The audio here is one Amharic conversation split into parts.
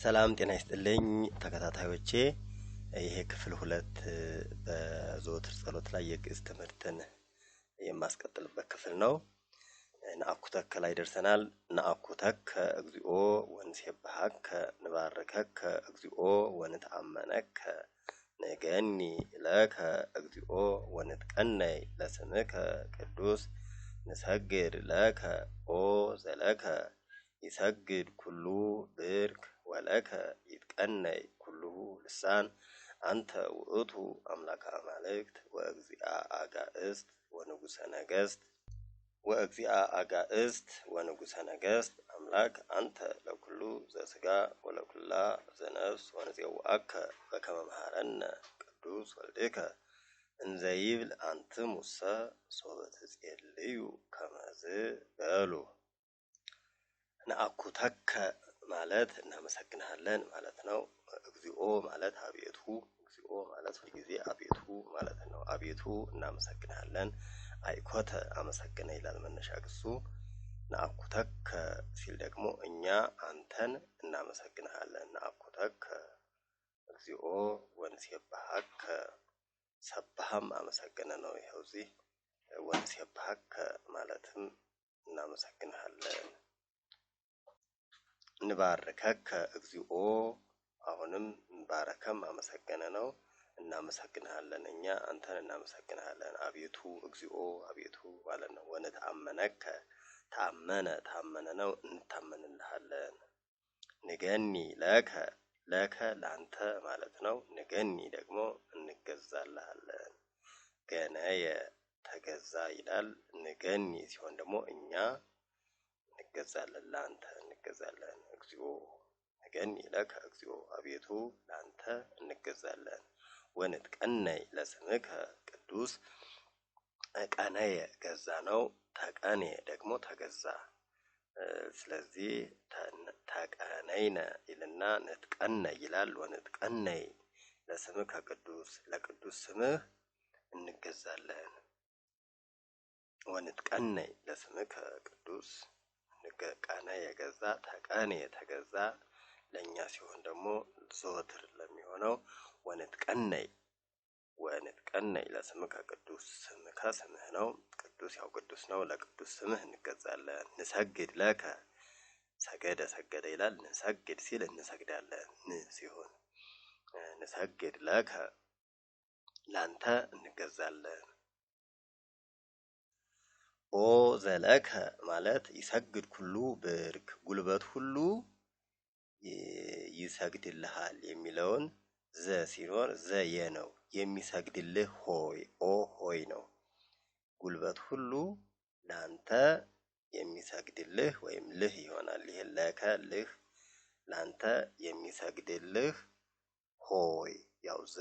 ሰላም ጤና ይስጥልኝ ተከታታዮቼ ይሄ ክፍል 2 በዘወትር ጸሎት ላይ የግዕዝ ትምህርትን የማስቀጥልበት ክፍል ነው። ነአኩተከ ላይ ደርሰናል። ነአኩተከ እግዚኦ ወንሴብሐከ ንባርከከ እግዚኦ ወንትአመነከ ንገኒ ለከ እግዚኦ ወንትቀነይ ለስምከ ቅዱስ ንሰግድ ለከ ኦ ዘለከ ይሰግድ ኩሉ ብርክ ወለከ ይትቀነይ ኩሉ ልሳን አንተ ውእቱ አምላከ አማልክት ወእግዚአ አጋእዝት ወንጉሰ ነገስት ወንጉሰ ነገስት አምላክ አንተ ለኩሉ ዘስጋ ወለኩላ ዘነፍስ ወንፄውዐከ በከመ መሐረነ ቅዱስ ወልድከ እንዘይብል አንትሙሰ ሶበ ትጼልዩ ከመዝ በሉ። ነአኩተከ ማለት እናመሰግንሃለን ማለት ነው። እግዚኦ ማለት አቤቱ፣ እግዚኦ ማለት ሁልጊዜ አቤቱ ማለት ነው። አቤቱ እናመሰግንሃለን። አይኮተ አመሰግነ ይላል መነሻ ግሱ። ነአኩተከ ሲል ደግሞ እኛ አንተን እናመሰግንሃለን። ነአኩተከ እግዚኦ ወንሴብሐከ ሰብሐም አመሰግነ ነው። ይኸው እዚህ ወንሴብሐከ ማለትም እናመሰግንሃለን። ንባርከከ እግዚኦ አሁንም ባረከም አመሰገነ ነው። እናመሰግንሃለን እኛ አንተን እናመሰግንሃለን። አቤቱ እግዚኦ አቤቱ ማለት ነው። ወንትአመነከ ታመነ ነው እንታመንልሃለን። ንገኒ ለከ ላንተ ማለት ነው። ንገኒ ደግሞ እንገዛልሃለን። ገነየ ተገዛ ይላል። ንገኒ ሲሆን ደግሞ እኛ እንገዛለን ላንተ እንገዛለን። እግዚኦ ንገኒ ለከ እግዚኦ አቤቱ ላንተ እንገዛለን። ወንትቀነይ ለስምከ ቅዱስ ቀነየ ገዛ ነው። ተቀኔ ደግሞ ተገዛ። ስለዚህ ተቀነይነ ይልና ንትቀነይ ይላል። ወንትቀነይ ለስምከ ቅዱስ ለቅዱስ ስምህ እንገዛለን። ወንትቀነይ ለስምከ ቅዱስ ቀነ የገዛ ተቀኔ የተገዛ ለኛ ሲሆን ደግሞ ዘወትር ለሚሆነው ወንትቀነይ ለስምከ ቅዱስ ስምከ ስምህ ነው። ቅዱስ ያው ቅዱስ ነው። ለቅዱስ ስምህ እንገዛለን። ንሰግድ ለከ ሰገደ ይላል። ንሰግድ ሲል እንሰግዳለን። ሲሆን ንሰግድ ለከ ላንተ እንገዛለን። ኦ ዘለከ ማለት ይሰግድ ኩሉ ብርክ ጉልበት ሁሉ ይሰግድልሃል የሚለውን ዘ ሲኖር ዘየ ነው። የሚሰግድልህ ሆይ ኦ ሆይ ነው። ጉልበት ሁሉ ላንተ የሚሰግድልህ ወይም ልህ ይሆናል። ይሄ ለከ ልህ ላንተ የሚሰግድልህ ሆይ ያው ዘ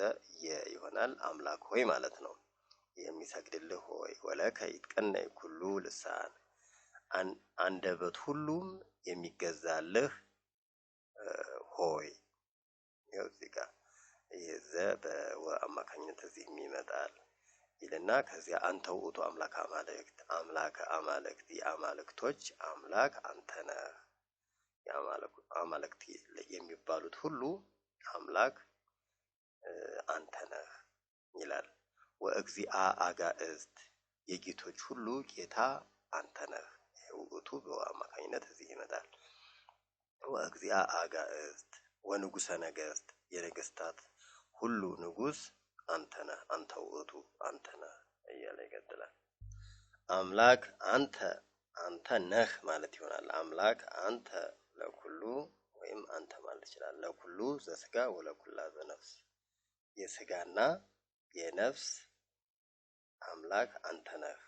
ይሆናል። አምላክ ሆይ ማለት ነው። የሚሰግድልህ ሆይ ወለከ ይትቀነይ ኩሉ ልሳን አንደበት ሁሉም የሚገዛልህ ሆይ ያው እዚህ ጋር የዘ በአማካኝነት እዚህ ይመጣል ይልና ከዚያ አንተ ውእቱ አምላክ አማልክት የአማልክቶች አምላክ አንተ ነህ። አማልክት የሚባሉት ሁሉ አምላክ አንተ ነህ ይላል። ወእግዚአ አጋእዝት የጌቶች ሁሉ ጌታ አንተ ነህ። ውእቱ በአማካኝነት እዚህ ይመጣል። ወእግዚአ አጋእዝት ወንጉሰ ነገስት የነገስታት ሁሉ ንጉስ አንተ ነህ። አንተ ውእቱ አንተ ነህ እያለ ይቀጥላል። አምላክ አንተ ነህ ማለት ይሆናል። አምላክ አንተ ለኩሉ ወይም አንተ ማለት ይችላል። ለኩሉ ዘስጋ ወለኩላ ዘነፍስ የስጋና የነፍስ አምላክ አንተ ነህ።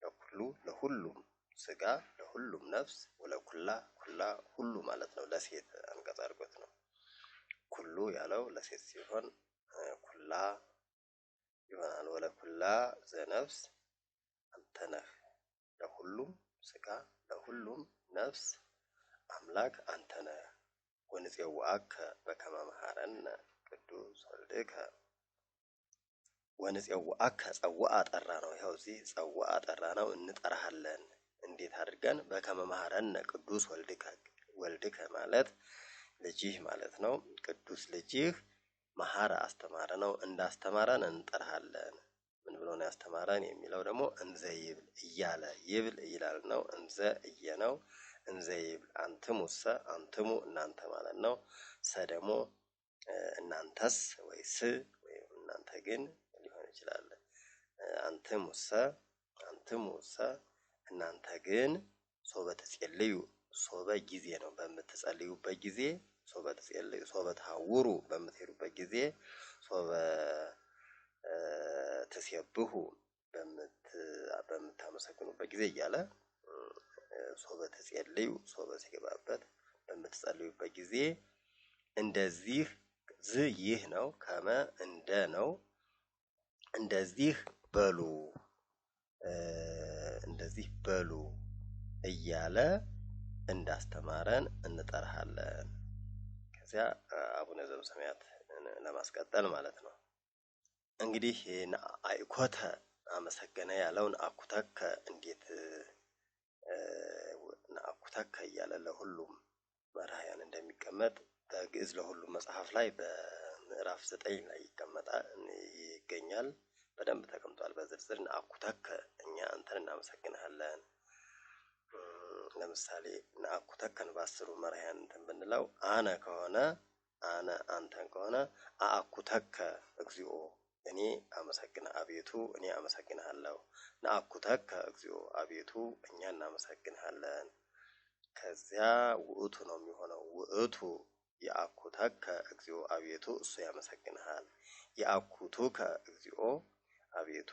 ለኩሉ ለሁሉም ስጋ ለሁሉም ነፍስ ወለኩላ ኩላ ሁሉ ማለት ነው። ለሴት አንቀጽ አድርጎት ነው። ኩሉ ያለው ለሴት ሲሆን ኩላ ይሆናል። ወለኩላ ዘነፍስ አንተ ነህ። ለሁሉም ስጋ ለሁሉም ነፍስ አምላክ አንተ ነህ። ወንፄውዐከ በከመ መሐረነ ቅዱስ ወልድከ ወንፄውዐከ ጸውዐ ጠራ ነው። ይኸው እዚህ ጸውዐ ጠራ ነው። እንጠራሃለን እንዴት አድርገን? በከመ መሐረነ ቅዱስ ወልድከ ማለት ልጅህ ማለት ነው። ቅዱስ ልጅህ መሐረ አስተማረ ነው። እንዳስተማረን እንጠራሃለን። ምን ብሎ ነው ያስተማረን የሚለው ደግሞ እንዘ ይብል እያለ ይብል ይላል ነው። እንዘ እየ ነው። እንዘ ይብል አንትሙሰ አንትሙ እናንተ ማለት ነው። ሰ ደግሞ እናንተስ ወይስ ወይም እናንተ ግን ሊሆን ይችላል። አንትሙሰ አንትሙሰ እናንተ ግን ሶበ ትጼልዩ ሶበ ጊዜ ነው። በምትጸልዩበት ጊዜ ሶበ ትጼልዩ ሶበ ተሐውሩ በምትሄዱበት ጊዜ ሶበ ትሴብሑ በምታመሰግኑበት ጊዜ እያለ ሶበ ትጼልዩ ሶበ ሲገባበት በምትጸልዩበት ጊዜ እንደዚህ ይህ ነው። ከመ እንደ ነው። እንደዚህ በሉ እንደዚህ በሉ እያለ እንዳስተማረን እንጠራሃለን። ከዚያ አቡነ ዘበሰማያት ለማስቀጠል ማለት ነው። እንግዲህ አይኮተ አመሰገነ ያለውን አኩተከ እንዴት አኩተከ እያለ ለሁሉም መራሕያን እንደሚቀመጥ በግዕዝ ለሁሉም መጽሐፍ ላይ በምዕራፍ 9 ላይ ይገኛል። በደንብ ተቀምጧል በዝርዝር አኩተከ እኛ አንተን እናመሰግንሃለን። ለምሳሌ አኩተከን በአስሩ መራሕያን እንትን ብንለው አነ ከሆነ አነ አንተን ከሆነ አኩተከ እግዚኦ እኔ አቤቱ እኔ አመሰግንሃለሁ። ነአኩተከ እግዚኦ አቤቱ እኛ እናመሰግንሃለን። ከዚያ ውእቱ ነው የሚሆነው። ውእቱ የአኩተከ እግዚኦ አቤቱ እሱ ያመሰግንሃል። የአኩቱከ እግዚኦ አቤቱ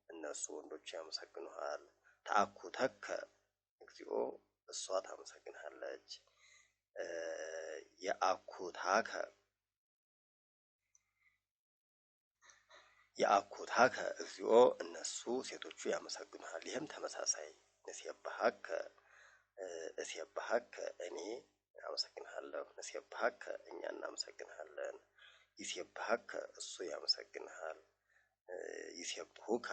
እነሱ ወንዶች ያመሰግኑሃል። ተአኩተከ እግዚኦ እሷ ታመሰግንሃለች። የአኩታከ እግዚኦ እነሱ ሴቶቹ ያመሰግኑሃል። ይህም ተመሳሳይ ንሴብሐከ እሴብሐከ እኔ አመሰግንሃለሁ። ንሴብሐከ እኛ እናመሰግንሃለን። ይሴብሐከ እሱ ያመሰግንሃል። ይሴብሑከ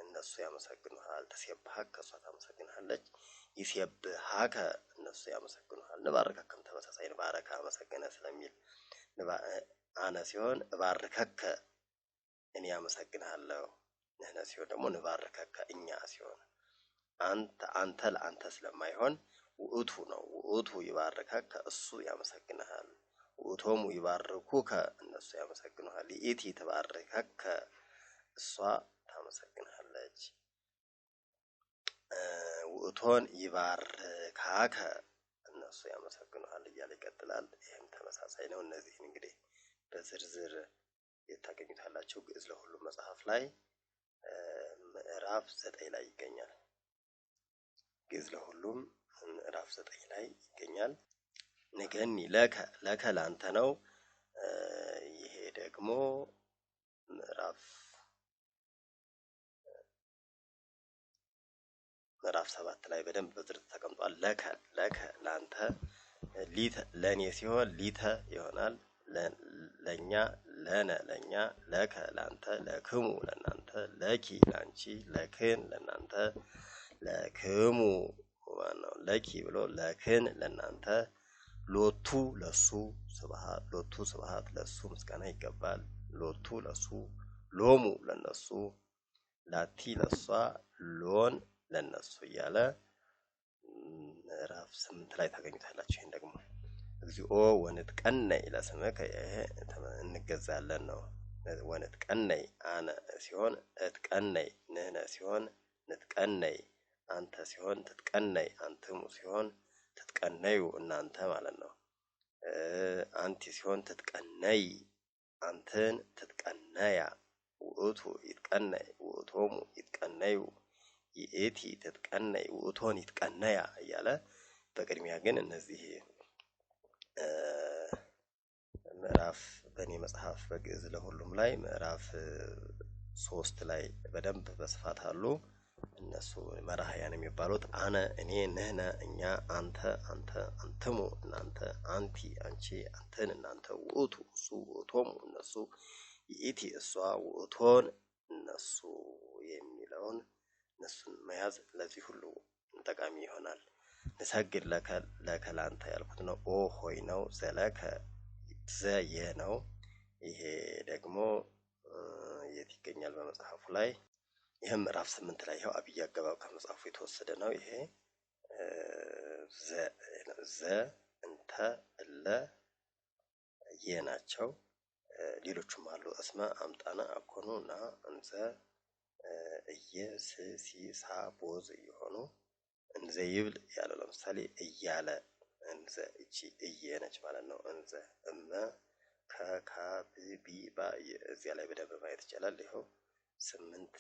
እነሱ ያመሰግኑሃል። ተሴብሐከ እሷ ታመሰግንሃለች። ይሴብሐከ እነሱ ያመሰግኑሃል። ንባርከከም ተመሳሳይ ባረከ አመሰገነ ስለሚል አነ ሲሆን እባርከከ እኔ አመሰግንሃለሁ። ንሕነ ሲሆን ደግሞ ንባርከከ እኛ ሲሆን አንተ ለአንተ ስለማይሆን ውእቱ ነው። ውእቱ ይባርከከ እሱ ያመሰግንሃል። ውእቶሙ ይባርኩከ እነሱ ያመሰግኑሃል። ይእቲ ትባርከከ እሷ ታመሰግንሃለች። ውእቶን ይባርካከ እነሱ ያመሰግኑሃል እያለ ይቀጥላል። ይህም ተመሳሳይ ነው። እነዚህን እንግዲህ በዝርዝር ታገኙታላችሁ። ግዕዝ ለሁሉም መጽሐፍ ላይ ምዕራፍ 9 ላይ ይገኛል። ግዕዝ ለሁሉም ምዕራፍ 9 ላይ ይገኛል። ንገኒ ለከ ላንተ ነው። ይሄ ደግሞ ምዕራፍ 7 ላይ በደንብ በዝርዝር ተቀምጧል። ለከ ላንተ፣ ሊተ ለኔ ሲሆን ሊተ ይሆናል። ለኛ ለነ ለኛ፣ ለከ ላንተ፣ ለክሙ ለናንተ፣ ለኪ ላንቺ፣ ለክን ለናንተ፣ ለክሙ ዋናው ለኪ ብሎ ለክን ለናንተ፣ ሎቱ ለሱ ስብሐት፣ ሎቱ ስብሐት ለሱ ምስጋና ይገባል። ሎቱ ለሱ፣ ሎሙ ለነሱ፣ ላቲ ለሷ፣ ሎን ለነሱ እያለ ምዕራፍ 8 ላይ ታገኙታላችሁ። ይሄን ደግሞ እግዚኦ ወንትቀነይ ለስምከ እንገዛለን ነው። ወንትቀነይ አነ ሲሆን እትቀነይ፣ ንሕነ ሲሆን ንትቀነይ፣ አንተ ሲሆን ትትቀነይ፣ አንትሙ ሲሆን ትትቀነዩ እናንተ ማለት ነው። አንቲ ሲሆን ትትቀነይ፣ አንተን ትትቀነያ፣ ውእቱ ይትቀነይ፣ ውእቶሙ ይትቀነዩ፣ ይእቲ ትትቀነይ፣ ውእቶን ይትቀነያ እያለ በቅድሚያ ግን እነዚህ ምዕራፍ በእኔ መጽሐፍ በግዕዝ ለሁሉም ላይ ምዕራፍ 3 ላይ በደንብ በስፋት አሉ። እነሱ መራሕያን የሚባሉት አነ እኔ፣ ንሕነ እኛ፣ አንተ አንተ፣ አንትሙ እናንተ፣ አንቲ አንቺ፣ አንተን እናንተ፣ ውእቱ እሱ፣ ውእቶሙ እነሱ፣ ይእቲ እሷ፣ ውእቶን እነሱ የሚለውን እነሱን መያዝ ለዚህ ሁሉ ጠቃሚ ይሆናል። ንሰግድ ለከ ላንተ ያልኩት ነው። ኦ ሆይ ነው። ዘለከ ዘየ ነው። ይሄ ደግሞ የት ይገኛል በመጽሐፉ ላይ? ይሄም ምዕራፍ 8 ላይ ይሄው አብይ አገባብ ከመጽሐፉ የተወሰደ ነው። ይሄ ዘ እንተ እለ የናቸው። ሌሎችም አሉ። እስመ አምጣነ አኮኑ ና እንዘ እየ ሲ ሳ ቦዝ እየሆኑ እንዘ ይብል ያለው ለምሳሌ እያለ እንዘ እቺ እየነች ማለት ነው። እንዘ እመ ከካ ቢ ባ እዚያ ላይ በደንብ ማየት ይቻላል። ይኸው 8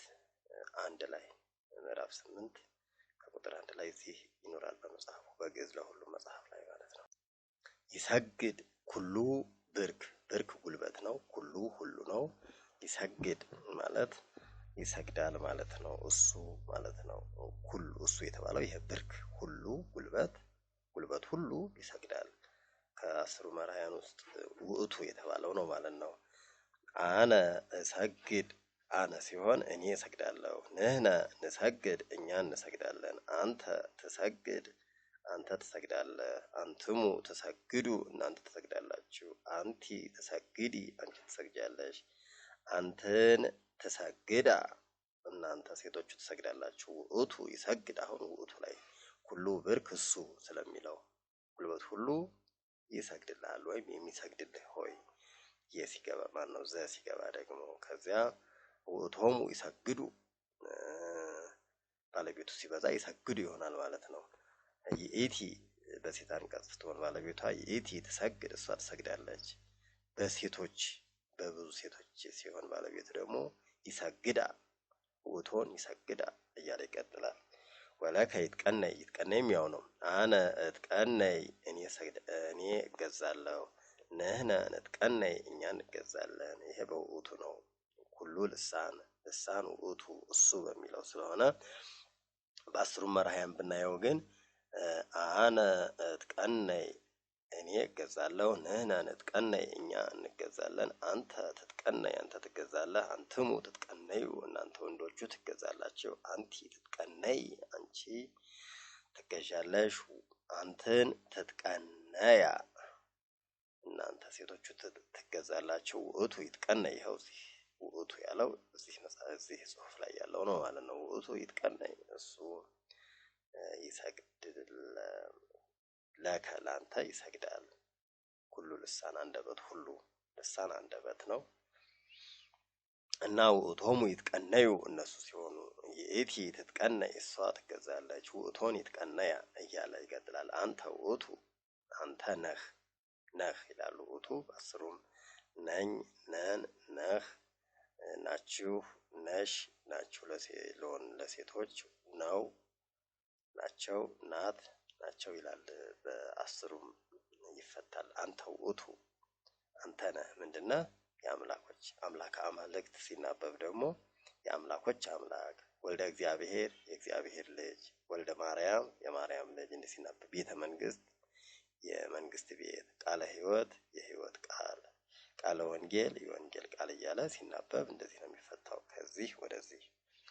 አንድ ላይ ምዕራፍ 8 ከቁጥር 1 ላይ እዚህ ይኖራል በመጽሐፉ በግዕዝ ለሁሉም መጽሐፍ ላይ ማለት ነው። ይሰግድ ኩሉ ብርክ ጉልበት ነው። ኩሉ ሁሉ ነው። ይሰግድ ማለት ይሰግዳል ማለት ነው። እሱ ማለት ነው። ሁሉ እሱ የተባለው ይሄ ብርክ ሁሉ ጉልበት ሁሉ ይሰግዳል። ከአስሩ መራሕያን ውስጥ ውእቱ የተባለው ነው ማለት ነው። አነ እሰግድ አነ ሲሆን እኔ እሰግዳለሁ። ንሕነ ንሰግድ እኛ እንሰግዳለን። አንተ ትሰግድ አንተ ትሰግዳለህ። አንትሙ ትሰግዱ እናንተ ትሰግዳላችሁ። አንቲ ትሰግዲ አንቺ ትሰግጃለሽ። አንተን ትሰግዳ እናንተ ሴቶቹ ትሰግዳላችሁ። ውእቱ ይሰግድ አሁን ውእቱ ላይ ሁሉ ብርክ እሱ ስለሚለው ጉልበት ሁሉ ይሰግድልሃል ወይም የሚሰግድልህ ሆይ የሲገባ ማን ነው? ዘ ሲገባ ደግሞ ከዚያ ውእቶሙ ይሰግዱ ባለቤቱ ሲበዛ ይሰግዱ ይሆናል ማለት ነው። ይእቲ በሴት አንቀጽ ስትሆን ባለቤቷ ይእቲ ትሰግድ እሷ ትሰግዳለች። በሴቶች በብዙ ሴቶች ሲሆን ባለቤቱ ደግሞ ይሰግዳ ውእቶን ይሰግዳ እያለ ይቀጥላል። ወለከ ይትቀነይ ያው ነው። አነ እትቀነይ እኔ እገዛለሁ። ንሕነ ንትቀነይ እኛ እንገዛለን። ይሄ በውእቱ ነው። ሁሉ ልሳን ውእቱ እሱ በሚለው ስለሆነ በአስሩ መራሕያን ብናየው ግን አነ እትቀነይ እኔ እገዛለሁ። ንሕነ ንትቀነይ እኛ እንገዛለን። አንተ ትትቀነይ አንተ ትገዛለህ። አንትሙ ትትቀነዩ እናንተ ወንዶቹ ትገዛላችሁ። አንቲ ትትቀነይ አንቺ ትገዣለሽ። አንተን ትትቀነያ እናንተ ሴቶቹ ትገዛላችሁ። ውእቱ ይትቀነይ ይኸው እዚህ ውእቱ ያለው እዚህ ጽሑፍ ላይ ያለው ነው ማለት ነው። ውእቱ ይትቀነይ እሱ ይሰግድ ለከ ላንተ ይሰግዳል። ሁሉ ልሳን አንደበት ሁሉ ልሳን አንደበት ነው እና ውእቶሙ ይትቀነዩ እነሱ ሲሆኑ ይእቲ ትትቀነይ እሷ ትገዛለች። ውእቶን ይትቀነያ እያለ ይቀጥላል። አንተ ውእቱ አንተ ነህ ይላሉ። ውእቱ በአስሩም ነኝ ነን ነህ ናችሁ ነሽ ናችሁ ለሴቶች ነው ናቸው ናት ናቸው ይላል። በአስሩም ይፈታል። አንተ ውእቱ አንተ ነህ ምንድነህ? የአምላኮች አምላክ አማልክት ሲናበብ ደግሞ የአምላኮች አምላክ ወልደ እግዚአብሔር የእግዚአብሔር ልጅ ወልደ ማርያም የማርያም ልጅ እንዲህ ሲናበብ ቤተ መንግስት የመንግስት ቤት ቃለ ሕይወት የሕይወት ቃል ቃለ ወንጌል የወንጌል ቃል እያለ ሲናበብ እንደዚህ ነው የሚፈታው። ከዚህ ወደዚህ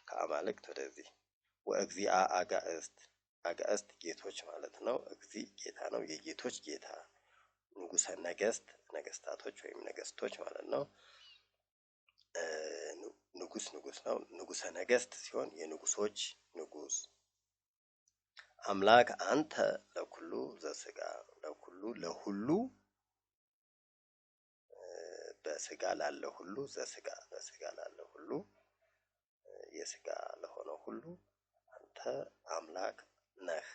ከአማልክት ወደዚህ ወእግዚአ አጋእስት ጌቶች ማለት ነው። እግዚ ጌታ ነው፣ የጌቶች ጌታ። ንጉሰ ነገስት ነገስታቶች ወይም ነገስቶች ማለት ነው። ንጉስ ነው። ንጉሰ ነገስት ሲሆን የንጉሶች ንጉስ። አምላክ አንተ ለኩሉ ዘስጋ ለሁሉ በስጋ ላለ ሁሉ ዘስጋ በስጋ ላለ ሁሉ የስጋ ለሆነው ሁሉ አንተ አምላክ ነህ።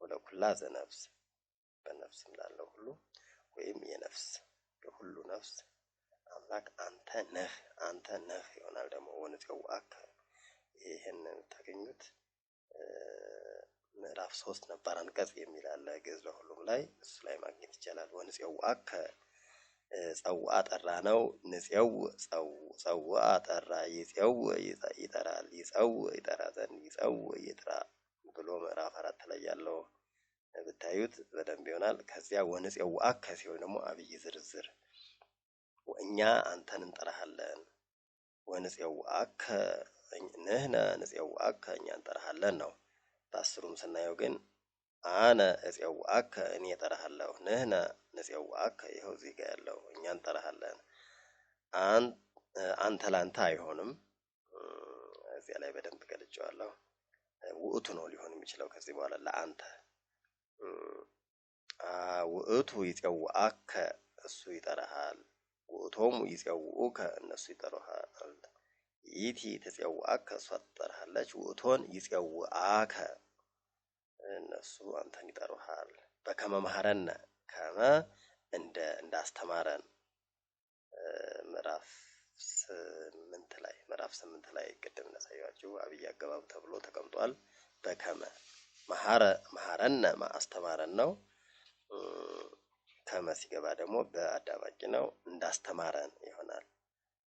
ወለኩላ ዘነፍስ በነፍስም ላለው ሁሉ ወይም የነፍስ የሁሉ ነፍስ አምላክ አንተ ነህ ይሆናል። ደግሞ ወንጽዋከ ይሄንን ታገኙት ምዕራፍ 3 ነባር አንቀጽ የሚል አለ ግዕዝ ለሁሉም ላይ እሱ ላይ ማግኘት ይቻላል። ወንጽዋከ ጸውአ ጠራ ነው። ንጽው ጸውአ ጠራ ይጸው ይጠራል ይጸው ይጠራ ዘንድ ይጸው ይጥራ ብሎ ምዕራፍ 4 ላይ ያለው ብታዩት በደንብ ይሆናል። ከዚያ ወንጽዋከ ሲሆን ደግሞ አብይ ዝርዝር እኛ አንተን እንጠራሃለን። ወንጽዋከ ንሕነ ንጽዋከ እኛ እንጠራሃለን ነው። በአስሩም ስናየው ግን አነ እፄውዐከ እኔ እጠራሃለሁ፣ ንሕነ ንፄውዐከ ይኸው እዚህ ጋር ያለው እኛ እንጠራሃለን። አንተ ላንተ አይሆንም። እዚያ ላይ በደንብ ገልጬዋለሁ። ውእቱ ነው ሊሆን የሚችለው ከዚህ በኋላ ለአንተ። ውእቱ ይፄውዐከ እሱ ይጠራሃል። ውእቶሙ ይፄውዑከ እነሱ ይጠሩሃል። ይእቲ ትፄውዐከ እሷ ትጠራሃለች። ውእቶን ይፄውዓከ እነሱ አንተን ይጠሩሃል። በከመ መሐረነ ከመ እንዳስተማረን ምዕራፍ 8 ላይ ቅድም እናሳያችሁ አብይ አገባብ ተብሎ ተቀምጧል። በከመ መሐረነ አስተማረን ነው። ከመ ሲገባ ደግሞ በአዳማቂ ነው። እንዳስተማረን ይሆናል።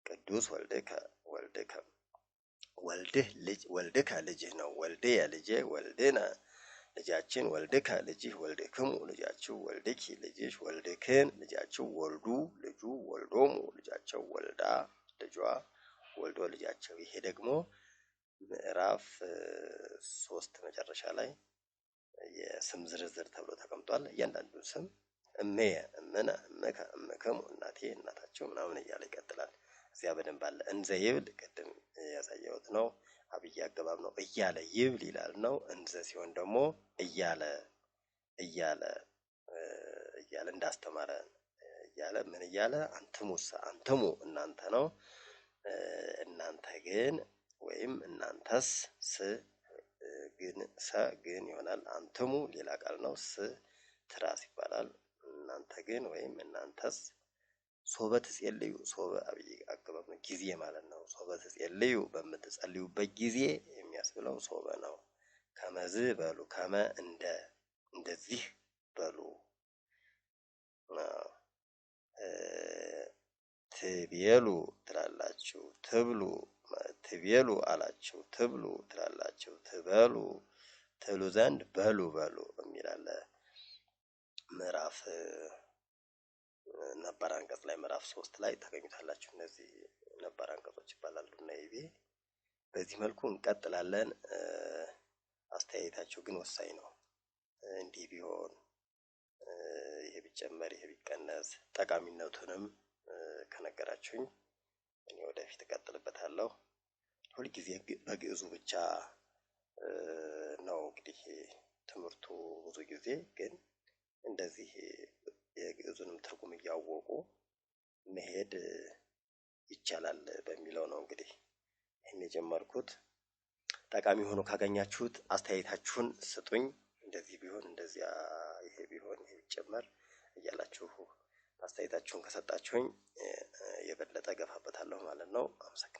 ቅዱስ ወልድከ ወልድከ ልጅህ ነው። ወልድየ ልጄ፣ ወልድነ ልጃችን፣ ወልድከ ልጅህ፣ ወልድክሙ ልጃችሁ፣ ወልድኪ ልጅሽ፣ ወልድክን ልጃችሁ፣ ወልዱ ልጁ፣ ወልዶሙ ልጃቸው፣ ወልዳ ልጇ፣ ወልዶ ልጃቸው። ይሄ ደግሞ ምዕራፍ 3 መጨረሻ ላይ የስም ዝርዝር ተብሎ ተቀምጧል። እያንዳንዱ ስም እሜየ፣ እምነ፣ እምከ፣ እምክሙ እናቴ፣ እናታቸው ምናምን እያለ ይቀጥላል። እዚያ በደንብ አለ። እንዘ ይብል ቅድም ያሳየሁት ነው። አብይ አገባብ ነው። እያለ ይብል ይላል ነው። እንዘ ሲሆን ደግሞ እያለ እንዳስተማረን እያለ ምን እያለ አንትሙ እናንተ ነው። እናንተ ግን ወይም እናንተስ ግን ይሆናል። አንትሙ ሌላ ቃል ነው። ትራስ ይባላል። እናንተ ግን ወይም እናንተስ ሶበ ትጼልዩ፣ ሶበ አብይ አገባብ ነው፣ ጊዜ ማለት ነው። ሶበ ትጼልዩ በምትጸልዩበት ጊዜ የሚያስብለው ሶበ ነው። ከመዝ በሉ፣ ከመ እንደዚህ በሉ። ትቤሉ ትላላችሁ፣ ትብሉ ትቤሉ አላችሁ፣ ትብሉ ትላላችሁ፣ ትበሉ ትሉ ዘንድ በሉ የሚል አለ። ምዕራፍ ነባር አንቀጽ ላይ ምዕራፍ 3 ላይ ታገኙታላችሁ። እነዚህ ነባር አንቀጾች ይባላሉ እና ይሄ በዚህ መልኩ እንቀጥላለን። አስተያየታችሁ ግን ወሳኝ ነው። እንዲህ ቢሆን፣ ይሄ ቢጨመር፣ ይሄ ቢቀነስ ጠቃሚነቱንም ከነገራችሁኝ እኔ ወደፊት እቀጥልበታለሁ። ሁልጊዜ በግዕዙ ብቻ ነው እንግዲህ ትምህርቱ። ብዙ ጊዜ ግን እንደዚህ የግዕዙንም ትርጉም እያወቁ መሄድ ይቻላል በሚለው ነው እንግዲህ ይህን የጀመርኩት። ጠቃሚ ሆኖ ካገኛችሁት አስተያየታችሁን ስጡኝ። እንደዚህ ቢሆን፣ እንደዚያ፣ ይሄ ቢሆን፣ ይሄ ቢጨመር እያላችሁ አስተያየታችሁን ከሰጣችሁኝ የበለጠ ገፋበታለሁ ማለት ነው። አመሰግናለሁ።